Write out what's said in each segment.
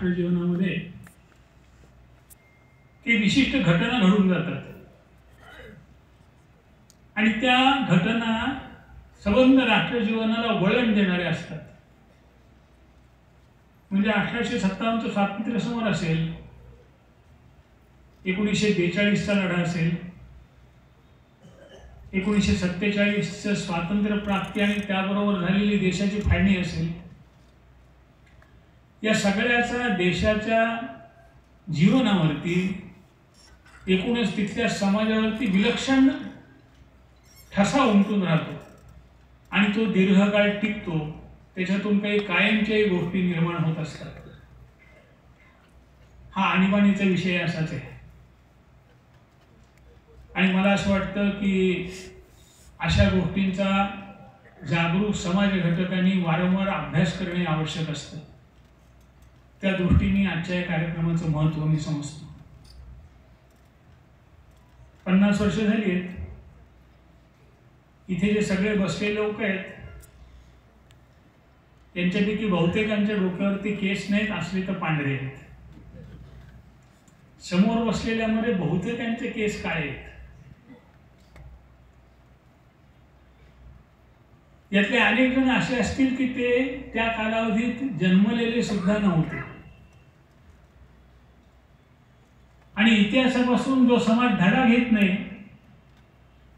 राष्ट्रजीवनामध्ये की विशिष्ट घटना घडून जातात आणि त्या घटना संबंध राष्ट्रजीवनाला वळण देणारे असतात. म्हणजे 1857 स्वातंत्र्य समर असेल, 1942चा लढा असेल, 1947 स्वातंत्र्य प्राप्ती आणि त्याबरोबर झालेली देशाची फाळणी असेल, या सगळ्याचा देशाच्या जीवनावरती, एकूणच तिथल्या समाजावरती विलक्षण ठसा उमटून राहतो आणि तो दीर्घकाळ टिकतो. त्याच्यातून काही कायमच्याही गोष्टी निर्माण होत असतात. हा आणीबाणीचा विषय असाच आहे. आणि मला असं वाटतं की अशा गोष्टींचा जागरूक समाज घटकांनी वारंवार अभ्यास करणे आवश्यक असतं. त्या दृष्टीने आजच्या या कार्यक्रमाचं महत्त्व मी समजतो. 50 वर्ष झाली आहेत. इथे जे सगळे बसलेले लोक आहेत त्यांच्यापैकी बहुतेकांच्या डोक्यावरती केस नाहीत, असले तर पांढरे आहेत. समोर बसलेल्यामध्ये बहुतेकांचे केस काळे आहेत. यातले अनेक जण असे असतील की ते त्या कालावधीत जन्मलेले सुद्धा नव्हते आणि इतिहासापासून जो समाज धडा घेत नाही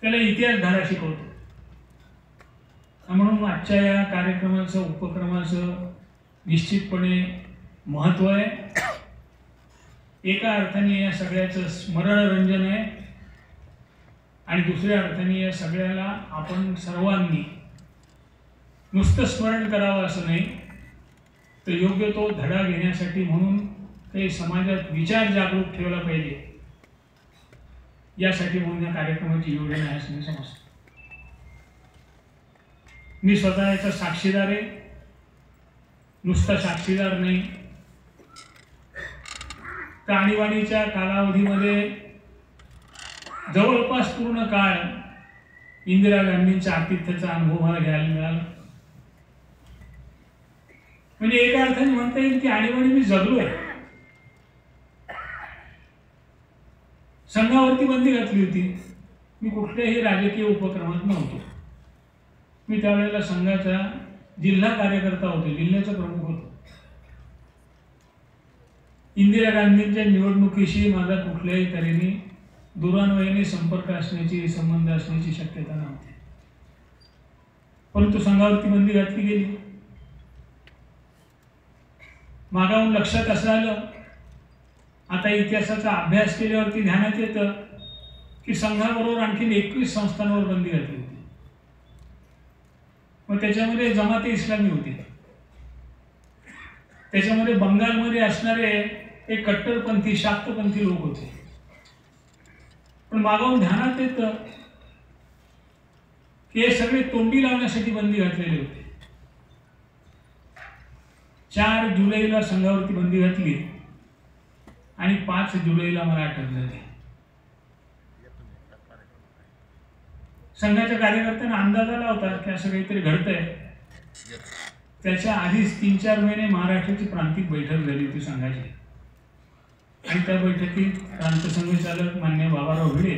त्याला इतिहास धडा शिकवतो. म्हणून आजच्या या कार्यक्रमाचं, उपक्रमाचं निश्चितपणे महत्त्व आहे. एका अर्थाने या सगळ्याचं स्मरणरंजन आहे आणि दुसऱ्या अर्थाने या सगळ्याला आपण सर्वांनी नुसतं स्मरण करावं असं नाही, तर योग्य तो धडा घेण्यासाठी म्हणून काही समाजात विचार जागरूक ठेवला पाहिजे, यासाठी म्हणून या कार्यक्रमाची योजना आहे असं मी समजतो. मी स्वतः याचा साक्षीदार आहे. नुसता साक्षीदार नाही, तर आणीबाणीच्या कालावधीमध्ये जवळपास पूर्ण काळ इंदिरा गांधींच्या आतिथ्याचा अनुभव मला घ्यायला मिळाला. म्हणजे एका अर्थाने म्हणता येईल की आणीबाणी मी जगलोय. संघावरती बंदी घातली होती. मी कुठल्याही राजकीय उपक्रमात नव्हतो. मी त्यावेळेला संघाचा जिल्हा कार्यकर्ता होतो, जिल्ह्याचा प्रमुख होतो. इंदिरा गांधींच्या निवडणुकीशी माझा कुठल्याही तऱ्हेने दूरान्वयाने संपर्क असण्याची, संबंध असण्याची शक्यता नव्हती. परंतु संघावरती बंदी घातली गेली. मागाहून लक्षात असं आलं, आता इतिहासाचा अभ्यास केल्यावरती ध्यानात येतं की संघाबरोबर आणखीन 21 संस्थांवर बंदी घातली होती. मग त्याच्यामध्ये जमाते इस्लामी होती. त्याच्यामध्ये बंगालमध्ये असणारे एक कट्टरपंथी, शाक्तपंथी लोक होते. पण मागाहून ध्यानात येतं की हे सगळे तोंडी लावण्यासाठी बंदी घातलेले होते. 4 जुलैला संघावरती बंदी घातली आणि 5 जुलैला मला अटक झाली. संघाच्या कार्यकर्त्यांना अंदाज आला होता की असं काहीतरी घडतंय. त्याच्या आधीच 3-4 महिने महाराष्ट्राची प्रांतिक बैठक झाली होती संघाची आणि त्या बैठकीत प्रांत संघचालक मान्य बाबाराव भिडे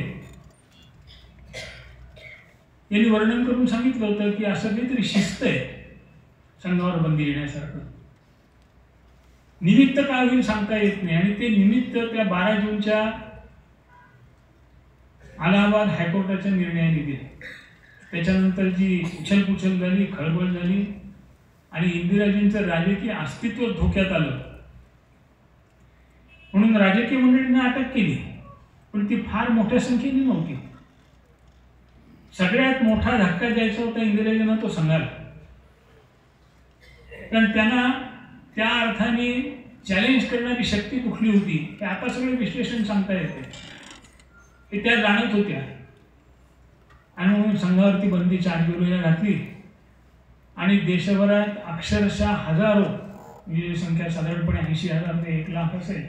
यांनी वर्णन करून सांगितलं होतं की असं काहीतरी शिस्त आहे संघावर बंदी येण्यासारखं. निमित्त काय होईल सांगता येत नाही आणि ते निमित्त त्या 12 जूनच्या अलाहाबाद हायकोर्टाच्या निर्णयाने दिले. त्याच्यानंतर जी उछलपुछल झाली, खळबळ झाली आणि इंदिराजींचं राजकीय अस्तित्व धोक्यात आलं म्हणून राजकीय मंडळींना अटक केली. पण ती फार मोठ्या संख्येने नव्हती. सगळ्यात मोठा धक्का द्यायचा होता इंदिराजींना तो संघाला. कारण त्यांना त्या अर्थाने चॅलेंज करणारी शक्ती कुठली होती हे आता सगळे विश्लेषण सांगता येते. ते त्या जाणत होत्या आणि म्हणून संघावरती बंदी 4 जुलैला घातली आणि देशभरात अक्षरशः हजारो, म्हणजे संख्या साधारणपणे 80,000 ते 1 लाख असेल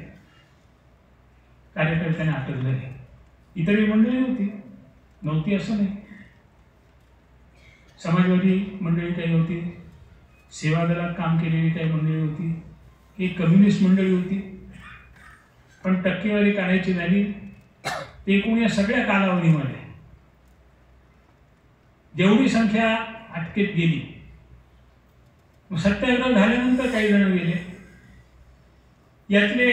कार्यकर्त्यांना अटक झाली. इतरही मंडळी होती, नव्हती असं नाही. समाजवादी मंडळी काही होती, सेवा दलात काम केलेली काही मंडळी होती, एक कम्युनिस्ट मंडळी होती, पण टक्केवारी काढायची झाली एकूण या सगळ्या कालावधीमध्ये जेवढी संख्या अटकेत गेली, सत्याग्रह झाल्यानंतर काही जण गेले, यातले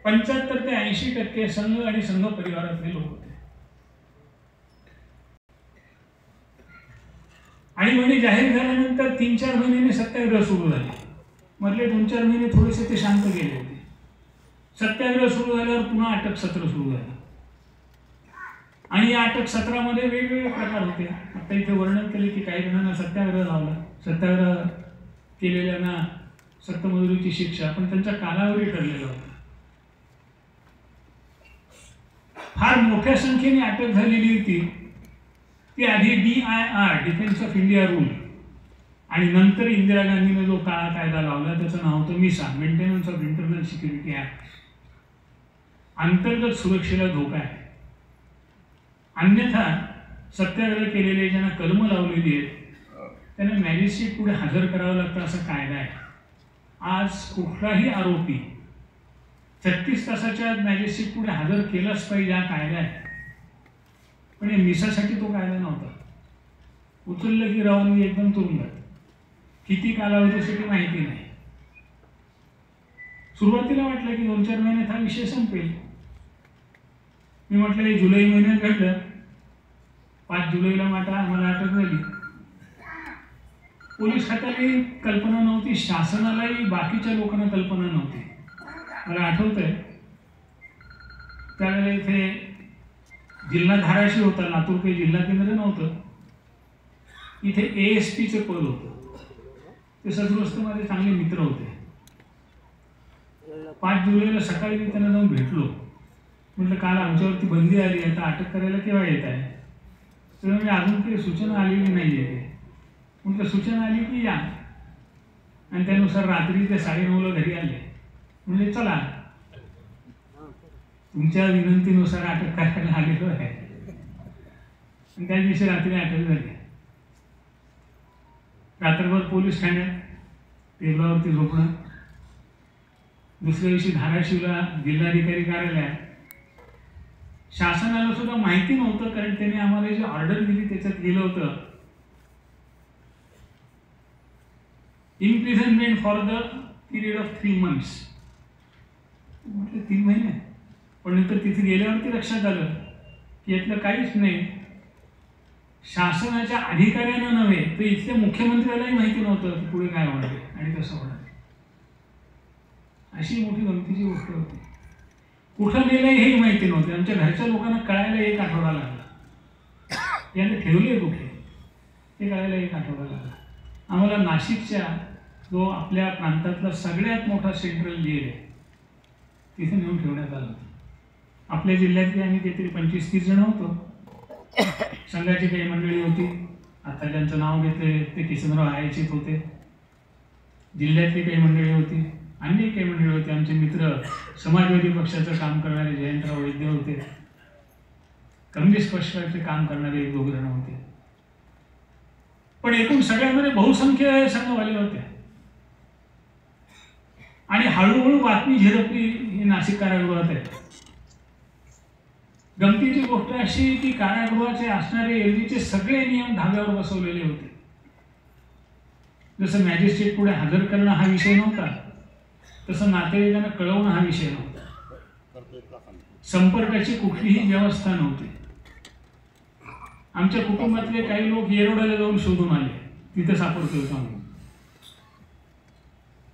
75 ते 80% संघ आणि संघ परिवारातले लोक होते. आणि म्हणजे जाहीर झाल्यानंतर 3-4 महिन्यांनी सत्याग्रह सुरू झाले. मधले 2-4 महिने थोडेसे ते शांत गेले होते. सत्याग्रह सुरू झाल्यावर पुन्हा अटक सत्र सुरू झालं आणि या अटक सत्रामध्ये वेगवेगळे प्रकार होते. आता इथे वर्णन केले की काही जणांना सत्याग्रह लावला, सत्याग्रह केलेल्यांना सक्तमजुरीची शिक्षा, पण त्यांचा कालावधी ठरलेला होता. फार मोठ्या संख्येने अटक झालेली होती ती आधी DIR defence of India rule आणि नंतर इंदिरा गांधीने जो काळा कायदा लावला त्याचं नाव होतं मिसा, maintenance of internal security act. अंतर्गत सुरक्षेला धोका आहे. अन्यथा सत्याग्रह केलेले ज्यांना कलम लावलेली आहेत त्यांना मॅजिस्ट्रेट पुढे हजर करावं लागतं असा कायदा आहे. आज कुठलाही आरोपी 36 तासाच्या आत मॅजिस्ट्रेट पुढे हजर केलाच पाहिजे हा कायदा आहे. पण या मिसासाठी तो कायदा नव्हता. उचललं की रवानगी एकदम तुरुंगात. किती कालावधीसाठी माहिती नाही. सुरुवातीला वाटलं की 2-4 महिन्यात हा विषय संपेल. मी म्हटलं हे जुलै महिन्यात घडलं. 5 जुलैला आम्हाला अटक झाली. पोलीस खात्यालाही कल्पना नव्हती, शासनालाही बाकीच्या लोकांना कल्पना नव्हती. मला आठवतंय त्यावेळेला इथे जिल्हा धाराशिव होता, लातूर काही जिल्हा केंद्र नव्हतं. इथे ASPचं पद होतं. ते सदगृस्त माझे चांगले मित्र होते. 5 जुलैला सकाळी मी त्यांना जाऊन भेटलो. म्हटलं काल आमच्यावरती बंदी आली, आता अटक करायला केव्हा येत आहे? तर म्हणजे अजून काही सूचना आलेली नाही आहे. म्हटलं सूचना आली की या. आणि त्यानुसार रात्री ते 9:30ला घरी आले. म्हणजे चला तुमच्या विनंतीनुसार अटक करायला आलेलो आहे. आणि त्या दिवशी रात्री अटक झाली. रात्रभर पोलीस ठाण्यात टेबलावरती झोपणं. दुसऱ्या दिवशी धाराशिवला जिल्हाधिकारी कार्यालयात. शासनाला सुद्धा माहिती नव्हतं, कारण त्यांनी आम्हाला जी ऑर्डर दिली त्याच्यात लिहिलं होतं imprisonment for the period of 3 months. म्हटलं 3 महिने. पण नंतर तिथे गेल्यावरती लक्षात आलं की यातलं काहीच नाही. शासनाच्या अधिकाऱ्यांना नव्हे तर इथल्या मुख्यमंत्र्यालाही माहिती नव्हतं की पुढे काय होणार आणि कसं होणार. अशी मोठी गमतीची गोष्ट होती. कुठं नेलं हेही माहिती नव्हते. आमच्या घरच्या लोकांना कळायला 1 आठवडा लागला. याने ठेवले कुठे हे कळायला 1 आठवडा लागला. आम्हाला नाशिकच्या जो आपल्या प्रांतातला सगळ्यात मोठा सेंट्रल जेल आहे तिथे नेऊन ठेवण्यात आलं. आपल्या जिल्ह्यातली आम्ही काहीतरी 25-30 जण होतो. संघाची काही मंडळी होती. आता ज्यांचं नाव घेतले ते किसनराव आयाचीत होते. जिल्ह्यातली काही मंडळी होती. अन्य काही मंडळी होती. आमचे मित्र समाजवादी पक्षाचं काम करणारे जयंतराव वैद्य होते. कम्युनिस्ट पक्षाचे काम करणारे 1-2 जण होते. पण एकूण सगळ्यांमध्ये बहुसंख्य संघवाले होते. आणि हळूहळू बातमी झिरपली ही नाशिक कारागृहात आहे. गमतीची गोष्ट अशी की कारागृहाचे असणारे एरवीचे सगळे नियम धाब्यावर बसवलेले होते. जसं मॅजिस्ट्रेट पुढे हजर करणं हा विषय नव्हता, तसं नातेवाईकांना कळवणं हा विषय नव्हता. संपर्काची कुठलीही व्यवस्था नव्हती. आमच्या कुटुंबातले काही लोक येरोड्याला जाऊन शोधून आले, तिथे सापडतो होतो आम्ही.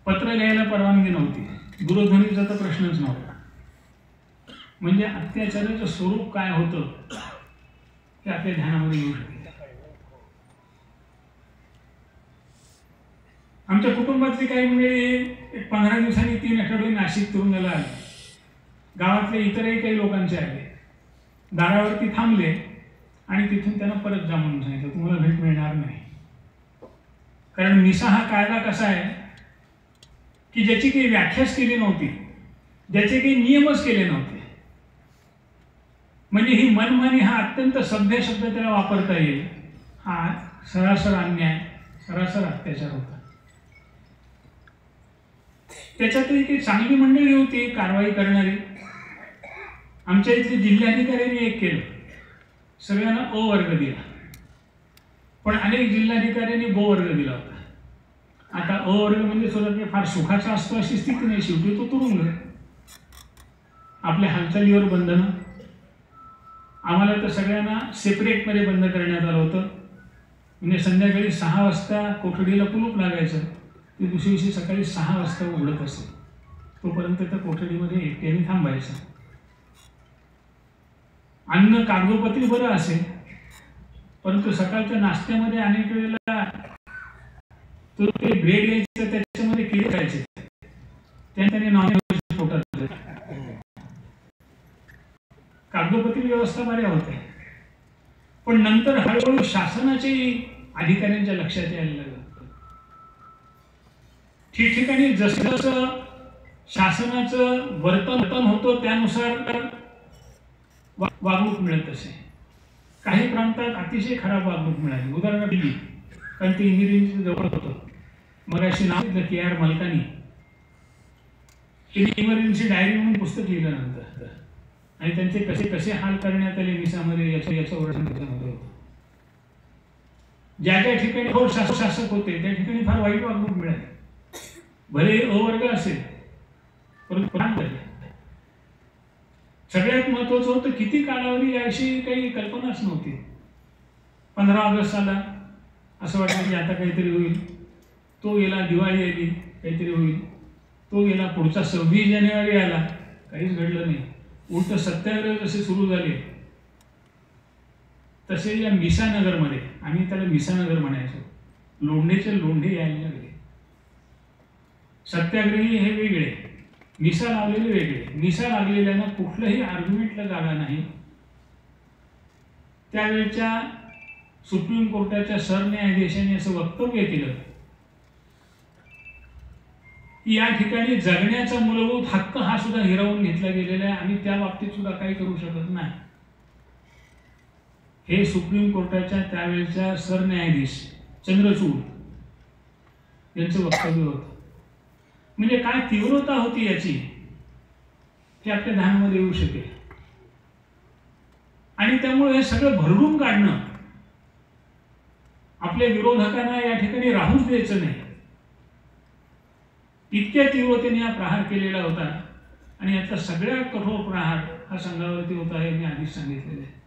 पत्र लिहायला परवानगी नव्हती. दूरध्वनीचा तर प्रश्नच नव्हता. म्हणजे अत्याचाराचं स्वरूप काय होतं ते आपल्या ध्यानामध्ये येऊ शकते. आमच्या कुटुंबातले काही म्हणजे 15 दिवसांनी 3 आठवडे नाशिक तुरुंगाला आले. गावातले इतरही काही लोकांचे आले. दारावरती थांबले आणि तिथून त्यांना परत जा म्हणून सांगितलं, तुम्हाला भेट मिळणार नाही. कारण मिसा हा कायदा कसा आहे की ज्याची काही व्याख्याच केली नव्हती, ज्याचे काही नियमच केले नव्हते. म्हणजे ही मनमानी हा अत्यंत सभ्य शब्द त्याला वापरता येईल. हा सरासर अन्याय, सरासर अत्याचार होता. त्याच्यातही काही चांगली मंडळी होती कारवाई करणारी. आमच्या इथले जिल्हाधिकाऱ्यांनी एक केलं, सगळ्यांना अ वर्ग दिला, पण अनेक जिल्हाधिकाऱ्यांनी ब वर्ग दिला होता. आता अ वर्ग म्हणजे सुद्धा फार सुखाचा असतो अशी स्थिती नाही, शेवटी तो तुरुंग. आपल्या हालचालीवर बंधनं. आम्हाला तर सगळ्यांना सेपरेटमध्ये बंद करण्यात आलं होतं. म्हणजे संध्याकाळी 6 वाजता कोठडीला कुलूप लागायचं, ते दुसऱ्या दिवशी सकाळी 6 वाजता उघडत असे. तोपर्यंत त्या कोठडीमध्ये एकट्याने थांबायचं. अन्न कागदोपत्री बरं असेल, परंतु सकाळच्या नाश्त्यामध्ये अनेक वेळेला तो ते ब्रेड घ्यायचं, त्याच्यामध्ये किडे खायचे, त्याने नॉनव्हेज पोटात. कागदोपत्री व्यवस्था बऱ्या होत्या, पण नंतर हळूहळू शासनाचे अधिकाऱ्यांच्या लक्षात यायला लागलं. ठिकठिकाणी जसं जसं शासनाचं वर्तन होतं त्यानुसार वागणूक मिळत असे. काही प्रांतात अतिशय खराब वागणूक मिळाली. उदाहरणार्थ दिल्ली, कारण ते इंजिनिअरिंगच्या जवळ होतं. मग अशी नाव दिलं KR मलकानी. त्यांनी इमर्जन्सी डायरी म्हणून पुस्तक लिहिलं नंतर, आणि त्यांचे कसे कसे हाल करण्यात आले मिसामध्ये याचं वर्णन त्याच्यामध्ये होतं. ज्या ज्या ठिकाणी थोर शासक होते त्या ठिकाणी फार वाईट वागणूक मिळाली. भले अ वर्ग असेल, परंतु सगळ्यात महत्वाचं होतं किती कालावधी याविषयी काही कल्पनाच नव्हती. 15 ऑगस्टला असं वाटलं की आता काहीतरी होईल, तो गेला. दिवाळी आली, काहीतरी होईल, तो गेला. पुढचा 26 जानेवारी आला, काहीच घडलं नाही. उलट सत्याग्रह जसे सुरू झाले तसे या मिसानगरमध्ये, आम्ही त्याला मिसानगर म्हणायचो, लोंढेचे लोंढे यायला लागले. सत्याग्रही हे वेगळे, मिसा लावलेले वेगळे. मिसा लागलेल्यानं कुठलंही आर्ग्युमेंटला जागा नाही. त्यावेळच्या सुप्रीम कोर्टाच्या सरन्यायाधीशांनी असं वक्तव्य केलं की या ठिकाणी जगण्याचा मूलभूत हक्क हा सुद्धा हिरावून घेतला गेलेला आहे, आम्ही त्या बाबतीत सुद्धा काही करू शकत नाही. हे सुप्रीम कोर्टाच्या त्यावेळेच्या सरन्यायाधीश चंद्रचूड यांचं वक्तव्य होतं. म्हणजे काय तीव्रता होती याची की आपल्या ध्यानामध्ये येऊ शकेल. आणि त्यामुळे हे सगळं भरडून काढणं, आपल्या विरोधकांना या ठिकाणी राहूच द्यायचं नाही, इतक्या तीव्रतेने हा प्रहार केलेला होता. आणि यातला सगळ्यात कठोर प्रहार हा संघावरती होता हे मी आधीच सांगितलेलं आहे.